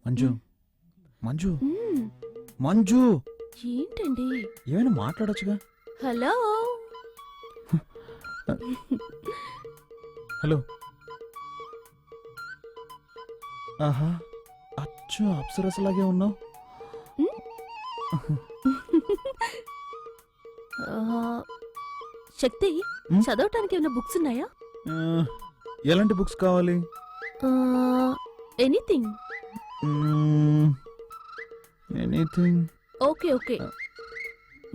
మంజు మంజు మంజు ఏంటండి? ఏమైనా మాట్లాడొచ్చుగా. Hello hello. ఆహా, అచ్చు అప్సరసలాగే ఉన్నావు. శక్తి, చదవటానికి ఏమైనా బుక్స్ ఉన్నాయా? ఎలాంటి బుక్స్ కావాలి? ఎనీథింగ్. ఎనీథింగ్. ఓకే ఓకే,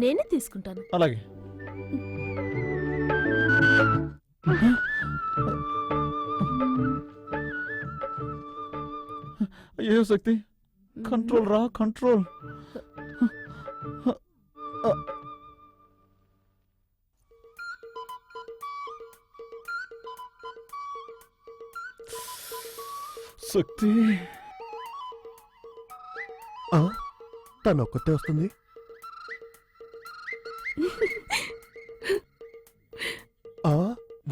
నేనే తీసుకుంటాను. అలాగే. అయ్యో శక్తి, కంట్రోల్ రా, కంట్రోల్. శక్తి తనొక్కతే వస్తుంది.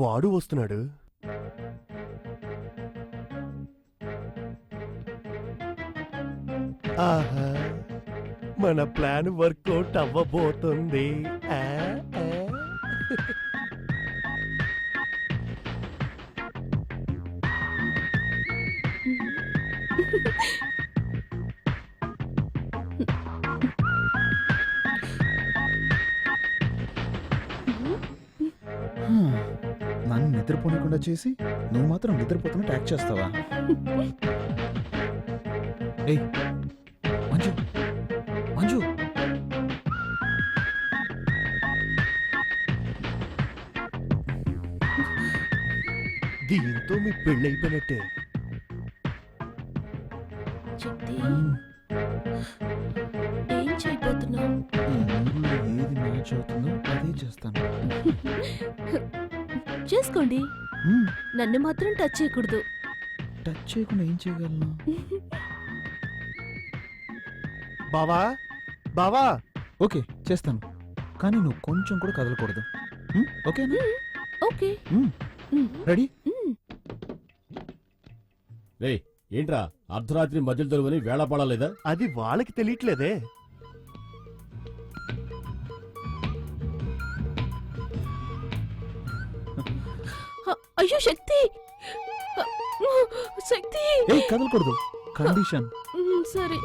వాడు వస్తున్నాడు. ఆహా, మన ప్లాన్ వర్కౌట్ అవ్వబోతుంది. నన్ను నిద్రపోనకుండా చేసి నువ్వు మాత్రం నిద్రపోతున్నట్టు యాక్ట్ చేస్తావా? ఏయ్ మంజు, మంజు. దీంతో మీ పెళ్ళైపోయినట్టే. శక్తి, ఏం చేయబోతున్నావు? ఏది మ్యాచ్ అవుతుందో అదే చేస్తాను. చేసుకోండి, నన్ను మాత్రం టచ్ చేయకూడదు. టచ్ చేయకుండా ఏం చేయగలను? బావా, బావా. ఓకే చేస్తాను, కానీ నువ్వు కొంచెం కూడా కదలకూడదు. ఓకేనా? ఓకే. రెడీ? రే ఏంట్రా అర్ధరాత్రి మధ్యలో దొరుకుని వేళ పడలేదా? అది వాళ్ళకి తెలియట్లేదే. అయ్యో శక్తి, శక్తి. కదలకూడదు, కండిషన్. సరే.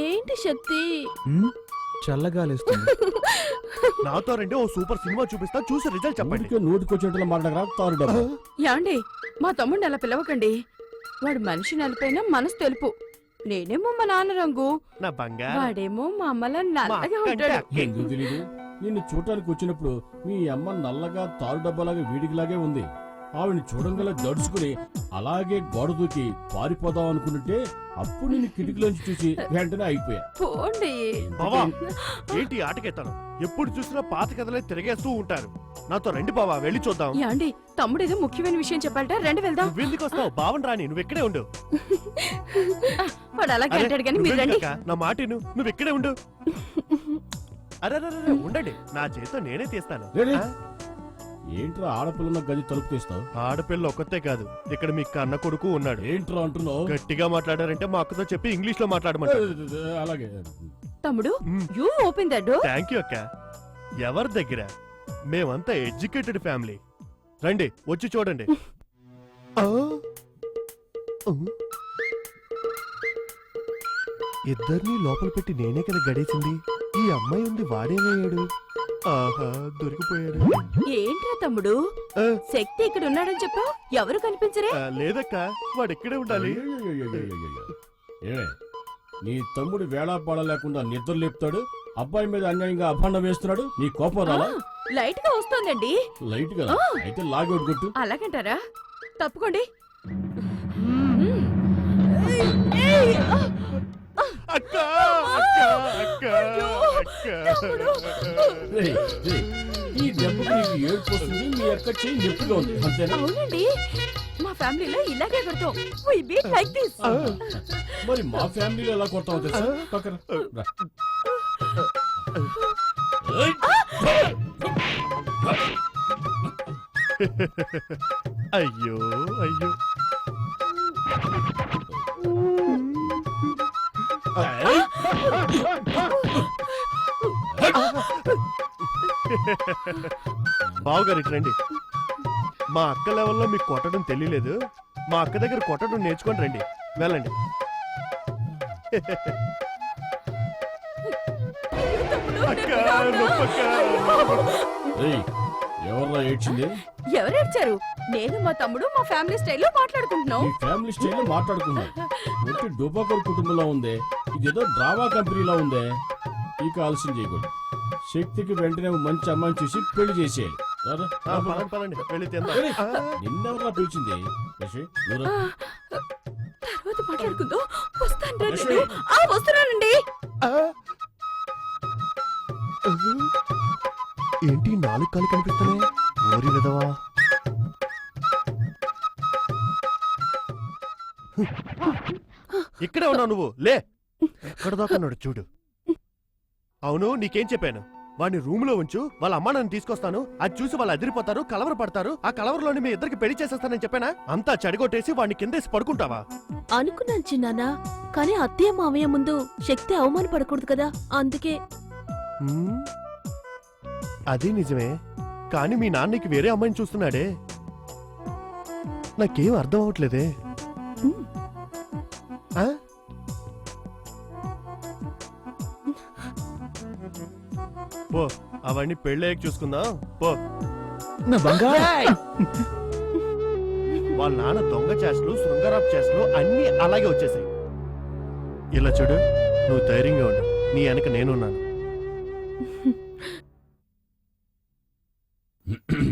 ఏంటి శక్తి? చల్లగాలేస్తుంది. నాతో రండి, ఓ సూపర్ సినిమా చూపిస్తా, చూసి రిజల్ట్ చెప్పండి. నోటికొచ్చేట్లు మాట్లాడరా తారు డబ్బా. యాండి, మా తమ్ముడిని అలా పిలవకండి. వాడు మనిషి నలిపైన మనసు తెలుపు. నేనేమో మా నాన్న రంగు, నా బంగారం. వాడేమో మా అమ్మలా నల్లగా ఉంటాడు. ఎందుకు తెలీదు? నిన్ను చూడటానికి వచ్చినప్పుడు మీ అమ్మ నల్లగా తారు డబ్బాలాగా వీడికిలాగే ఉంది. ఆవిని చూడంగల జడుచుకుని అలాగే గోడ దూకి పారిపోదాం అనుకుంటే అప్పుడు నేను కిటికీలోంచి చూసి వెంటనే అయిపోయా. పోండి. బావా, ఏంటి ఆటకెత్తాను? ఎప్పుడు చూసినా పాత కథలే తిరిగేస్తూ ఉంటారు. నాతో రండి బావా, వెళ్ళి చూద్దాం. యాండి, తమ్ముడు ఏదో ముఖ్యమైన విషయం చెప్పాలట, రండి వెళ్దాం. నువ్వెందుకు వస్తావు? బావన్ రాని, నువ్వు ఇక్కడే ఉండు. వాడు అలాగే అంటాడు కానీ మీరు రండి. నా మాటిను, నువ్వు ఇక్కడే ఉండు. అరే ఉండండి, నా చేతితో నేనే తీస్తాను. ఏంట్రా ఆడపిల్లన్న గది తలుపు తీస్తావు? ఆడపిల్ల ఒక్కతే కాదు, ఇక్కడ మీ కన్న కొడుకు ఉన్నాడు. ఏంట్రా అంటున్నావు? గట్టిగా మాట్లాడారంటే మా అక్కతో చెప్పి ఇంగ్లీష్ లో మాట్లాడమంటారు. అలాగే తమ్ముడు, you open the door. Thank you అక్క. ఎవరి దగ్గర? మేమంతా ఎడ్యుకేటెడ్ ఫ్యామిలీ. రండి, వచ్చి చూడండి. ఇద్దరిని లోపల పెట్టి నేనే కదా గడేసింది. ఈ అమ్మాయి ఉంది, వాడేమయ్యాడు? ఆహా, దొరికిపోయాడు. ఏంట్రా తమ్ముడు, శక్తి ఇక్కడ ఉన్నాడని చెప్పావు, ఎవరు కనిపించరే? లేదక్క, వాడు ఇక్కడే ఉండాలి. ఏమే, నీ తమ్ముడు వేళాపాడ లేకుండా నిద్ర లేపుతాడు, అబ్బాయి మీద అన్యాయంగా అభాండం వేస్తున్నాడు. నీ కోపం రాలా? లైట్ గా వస్తోందండి. లైట్ గా అయితే లాగౌట్ కొట్టు. అలాగంటారా? తప్పుకోండి. అక్క, అక్క, అక్క, రేయ్, రేయ్, ఈ దెబ్బకి నీకు ఏడుపు వస్తుంది, మీ అక్క చెయ్యి నొప్పిగా ఉంది అంతేనా? అవునండి, మా ఫ్యామిలీలో ఇలాగే కొడతాం. We beat like this. మరి మా ఫ్యామిలీలో ఎలా కొడతామో తెలుసా? పక్కన రా. ఏయ్! అయ్యో అయ్యో ఏయ్! బావగారు ఇటు రండి. మా అక్క లెవెల్లో మీకు కొట్టడం తెలియలేదు. మా అక్క దగ్గర కొట్టడం నేర్చుకొని రండి. వెళ్ళండి. అక్క, నొప్పక్క. ఏయ్, ఎవర్రా ఏడ్చింది? ఎవరేడ్చారు? నేను మా తమ్ముడు మా ఫ్యామిలీ స్టైల్లో మాట్లాడుకుంటున్నాం. ఈ ఫ్యామిలీ స్టైల్ మాట్లాడుకున్నాం. ఒట్టి డుబాకర్ కుటుంబంలో ఉందే, ఇదేదో డ్రామా కంపెనీలో ఉందే. ఇక ఆలస్యం చేయకూడదు. శక్తికి వెంటనే ఓ మంచి అమ్మాయిని చూసి పెళ్లి చేసేయాలి. రారా, ఆ, రా, పదండి పదండి వెళ్ళి తిందాం. ఏయ్, నిన్నెవర్రా పిలిచింది? యశ్వి, నువ్వు రా. తర్వాత మాట్లాడుకుందాం. వస్తాను రా లక్ష్మి. నేను. వస్తున్నానండి. ఆ. ఏంటి 4 కాళ్ళు కనిపిస్తున్నాయి? ఓరి విధవా. ఇక్కడే ఉన్నావు నువ్వు. లే, ఎక్కడ దాకా చూడు. అవును, నీకేం చెప్పాను? వాడిని రూమ్ లో ఉంచు, వాళ్ళ అమ్మ నన్ను తీసుకొస్తాను, అది చూసి వాళ్ళు అదిరిపోతారు, కలవర పడతారు, ఆ కలవరలోని మీ ఇద్దరికి పెళ్లి చేసేస్తానని చెప్పానా? అంతా చెడగొట్టేసి వాడిని కిందేసి పడుకుంటావా? అనుకున్నాను చిన్నానా, కానీ అత్తయ్య మావయ్య ముందు శక్తి అవమానపడకూడదు కదా, అందుకే. హ్మ్? అది నిజమే, కానీ మీ నాన్నకి వేరే అమ్మాయిని చూస్తున్నాడే. నాకేం అర్థం అవట్లేదే. హ్మ్. ఆ? పో, అవన్నీ పెళ్ళయ్యాక చూసుకుందాం. పో. నా బంగారు. వాళ్ళ నాన్న దొంగ చేష్టలు, శృంగారపు చేష్టలు అన్నీ అలాగే వచ్చేసాయి. ఇలా చూడు, నువ్వు ధైర్యంగా ఉండు, నీ వెనక నేనున్నాను.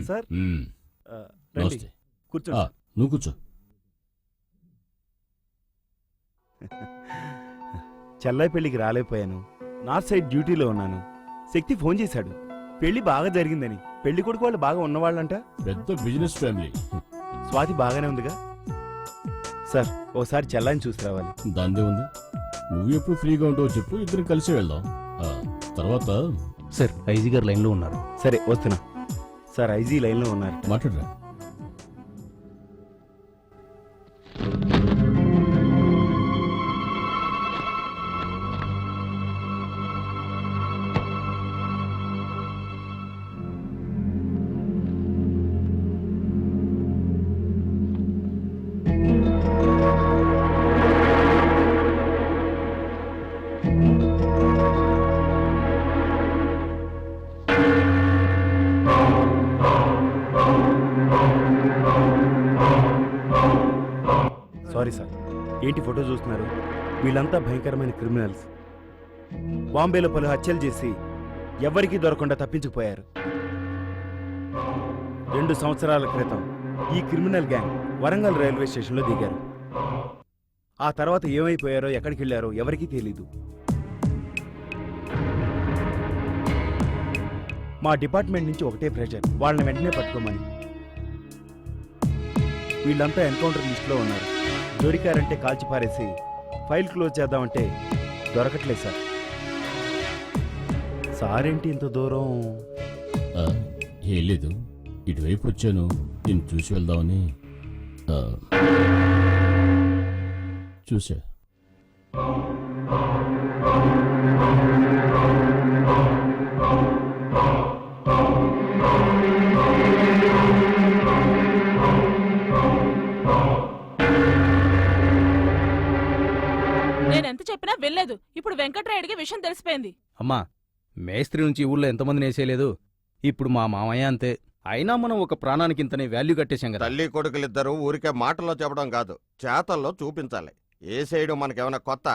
సార్ మ్మ్. రండి నమస్తే. కూర్చోండి. నువ్వు కూర్చో. చెల్లై పెళ్లికి రాలేకపోయాను. నార్త్ సైడ్ డ్యూటీలో ఉన్నాను. శక్తి ఫోన్ చేశాడు, పెళ్లి బాగా జరిగిందని. పెళ్లి కొడుకు వాళ్ళు బాగా ఉన్నవాళ్ళంట. పెద్ద బిజినెస్ ఫ్యామిలీ. స్వాతి బాగానే ఉందిగా. సార్ ఓసారి చెల్లాయిని చూసి రావాలి. దాందే ఉంది. నువ్వు ఎప్పుడు ఫ్రీగా ఉంటావో చెప్పు, ఇద్దరం కలిసి వెళ్దాం. తర్వాత సార్ ఐజీ గారు లైన్లో ఉన్నారు. సరే వస్తున్నా. సార్ ఐజీ లైన్లో ఉన్నారు. మాట్లాడరా. Sorry sir. ఏంటి ఫోటో చూస్తున్నారు? వీళ్ళంతా భయంకరమైన క్రిమినల్స్. బాంబేలో పలు హత్యలు చేసి ఎవ్వరికీ దొరకకుండా తప్పించుకుపోయారు. 2 సంవత్సరాల క్రితం ఈ క్రిమినల్ గ్యాంగ్ వరంగల్ రైల్వే స్టేషన్లో దిగారు. ఆ తర్వాత ఏమైపోయారో, ఎక్కడికి వెళ్ళారో ఎవరికీ తెలీదు. మా డిపార్ట్మెంట్ నుంచి ఒకటే ప్రెషర్, వాళ్ళని వెంటనే పట్టుకోమని. వీళ్ళంతా ఎన్కౌంటర్ లిస్టులో ఉన్నారు. దొరికారంటే కాల్చి పారేసి ఫైల్ క్లోజ్ చేద్దామంటే దొరకట్లేదు సార్. సారేంటి ఇంత దూరం? ఏం లేదు, ఇటువైపు వచ్చాను, నేను చూసి వెళ్దామని. చూసా. నేనెంత చెప్పినా వెళ్ళలేదు. ఇప్పుడు వెంకట్రాయుడికి విషయం తెలిసిపోయింది. అమ్మా, మేస్త్రి నుంచి ఊళ్ళో ఎంతమందిని వేసేయలేదు. ఇప్పుడు మా మామయ్య అంతే. అయినా మనం ఒక ప్రాణానికి ఇంతనే వాల్యూ కట్టేశాం కదా. తల్లి కొడుకులిద్దరూ ఊరికే మాటల్లో చెప్పడం కాదు, చేతల్లో చూపించాలి. ఏ సైడు మనకేమైనా కొత్త?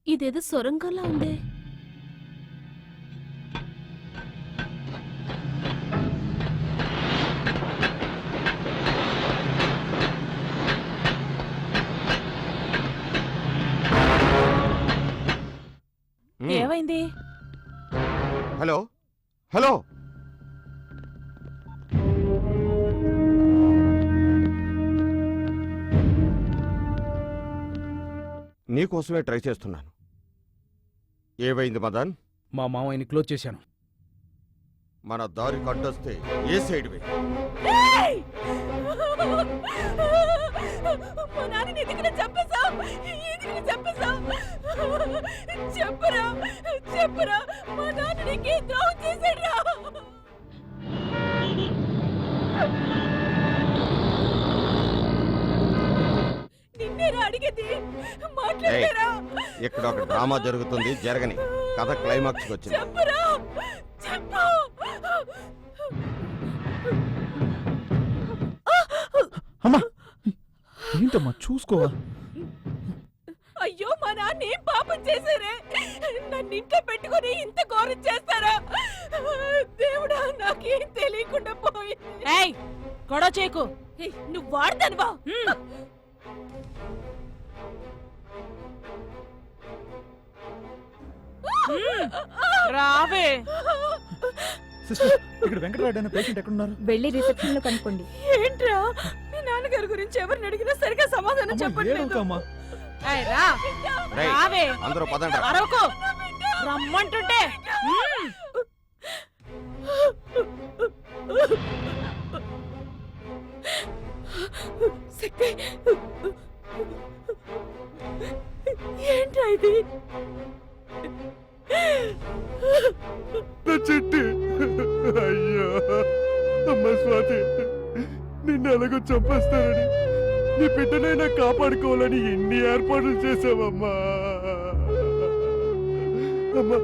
ఇదేదో సొరంగంలా ఉందే. ఏమైంది? హలో హలో నీకోసమే ట్రై చేస్తున్నాను. ఏమైంది మదన్? మా మామయ్యని క్లోజ్ చేశాను. మన దారి కట్టొస్తే ఏ సైడ్ వే? ఏయ్! మా నాన్నని ఎందుకు చంపేశావ్? ఎందుకు చంపేశావ్? చెప్పురా, చెప్పురా, మా నాన్న నీకే ద్రోహం చేశాడురా. నిన్నేరా అడిగేది, మాట్లాడారా? ఇక్కడ ఒక డ్రామా జరుగుతుంది, జరగని. కథ క్లైమాక్స్ వచ్చింది. చెప్పురా, చెప్పు. అమ్మా ఏంటమ్మా చూసుకోవా? అయ్యో, మా నాన్న ఏం పాపం చేశారే? నన్ను ఇంట్లో పెట్టుకుని ఇంత ఘోరం చేస్తారా? దేవుడా, నాకేం తెలియకుండా పోయింది. ఏయ్, గొడవ చేయకు. నువ్వు వాడతానువా? రావే. సిస్టర్, ఇక్కడ వెంకటరాయుడు అనే పేషెంట్ ఎక్కడున్నారు? వెళ్ళి రిసెప్షన్ లో కనుక్కోండి. ఏంట్రా, మీ నాన్నగారి గురించి ఎవరిని అడిగినా సరిగా సమాధానం అమ్మా, చెప్పట్లేదు. ఏడవకమ్మా. ఏయ్, రా. రేయ్, రావే. అందరూ పదండి. అరవకు, రమ్మంటుంటే. శక్తి, ఏంట్రా ఇది? నా చెట్టు. అయ్యో అమ్మ స్వాతి, నిన్ను ఎలాగో చంపేస్తానని నీ బిడ్డనైనా కాపాడుకోవాలని ఎన్ని ఏర్పాట్లు చేసావమ్మా. అమ్మా